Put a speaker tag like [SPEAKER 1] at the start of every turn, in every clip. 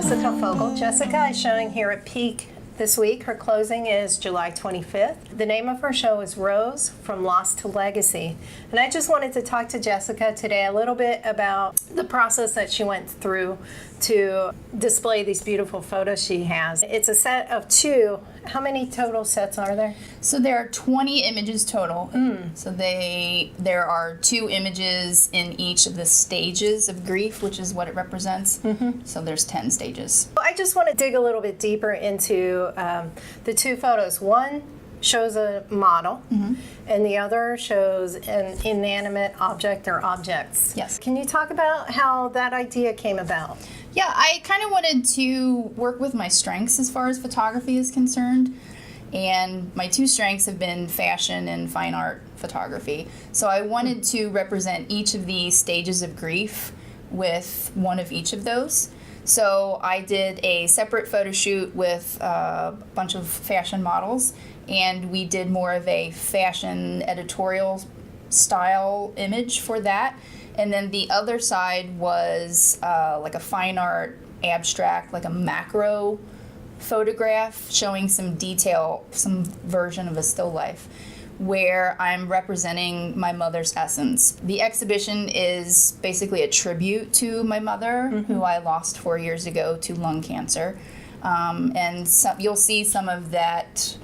[SPEAKER 1] Jessica Fogle. Jessica is showing here at Peak this week. Her closing is July 25th. The name of her show is Rose, From Lost to Legacy. And I just wanted to talk to Jessica today a little bit about the process that she went through to display these beautiful photos she has. It's a set of 2. How many total sets are there?
[SPEAKER 2] So there are 20 images total. So there are 2 images in each of the stages of grief, which is what it represents. So there's 10 stages.
[SPEAKER 1] I just want to dig a little bit deeper into the 2 photos. One shows a model, and the other shows an inanimate object or objects.
[SPEAKER 2] Yes.
[SPEAKER 1] Can you talk about how that idea came about?
[SPEAKER 2] Yeah, I kind of wanted to work with my strengths as far as photography is concerned. And my 2 strengths have been fashion and fine art photography. So I wanted to represent each of these stages of grief with one of each of those. So I did a separate photo shoot with a bunch of fashion models, and we did more of a fashion editorial style image for that. And then the other side was like a fine art abstract, like a macro photograph showing some detail, some version of a still life, where I'm representing my mother's essence. The exhibition is basically a tribute to my mother, who I lost 4 years ago to lung cancer. And so you'll see some of that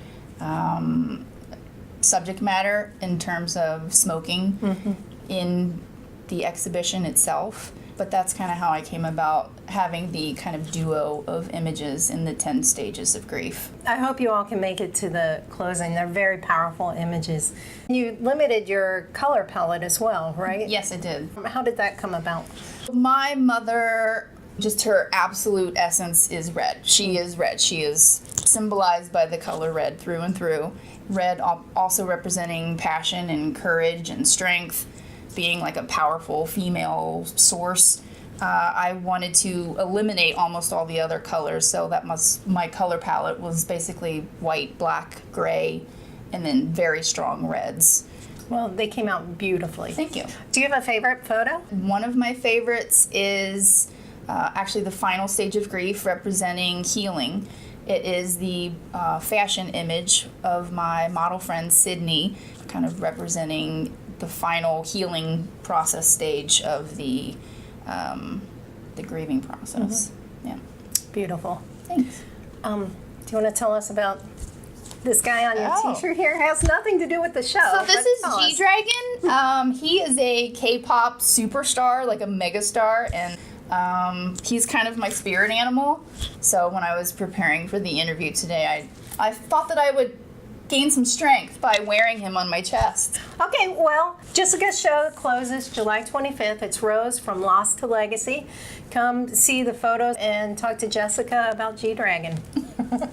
[SPEAKER 2] subject matter in terms of smoking in the exhibition itself. But that's kind of how I came about having the kind of duo of images in the 10 stages of grief.
[SPEAKER 1] I hope you all can make it to the closing. They're very powerful images. You limited your color palette as well, right?
[SPEAKER 2] Yes, I did.
[SPEAKER 1] How did that come about?
[SPEAKER 2] My mother, just her absolute essence is red. She is red. She is symbolized by the color red through and through. Red also representing passion and courage and strength, being like a powerful female source. I wanted to eliminate almost all the other colors, so that my color palette was basically white, black, gray, and then very strong reds.
[SPEAKER 1] Well, they came out beautifully.
[SPEAKER 2] Thank you.
[SPEAKER 1] Do you have a favorite photo?
[SPEAKER 2] One of my favorites is actually the final stage of grief, representing healing. It is the fashion image of my model friend Sydney, kind of representing the final healing process stage of the grieving process. Yeah.
[SPEAKER 1] Beautiful.
[SPEAKER 2] Thanks.
[SPEAKER 1] Do you want to tell us about this guy on your t-shirt here? It has nothing to do with the show.
[SPEAKER 2] So this is G-Dragon. He is a K-pop superstar, like a megastar, and he's kind of my spirit animal. So when I was preparing for the interview today, I thought that I would gain some strength by wearing him on my chest.
[SPEAKER 1] Okay, well, Jessica's show closes July 25th. It's Rose, From Lost to Legacy. Come see the photos and talk to Jessica about G-Dragon.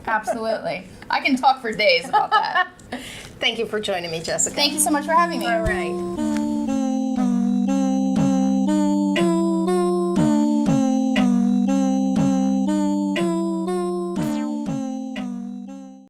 [SPEAKER 2] Absolutely. I can talk for days about that.
[SPEAKER 1] Thank you for joining me, Jessica.
[SPEAKER 2] Thank you so much for having me.
[SPEAKER 1] All right.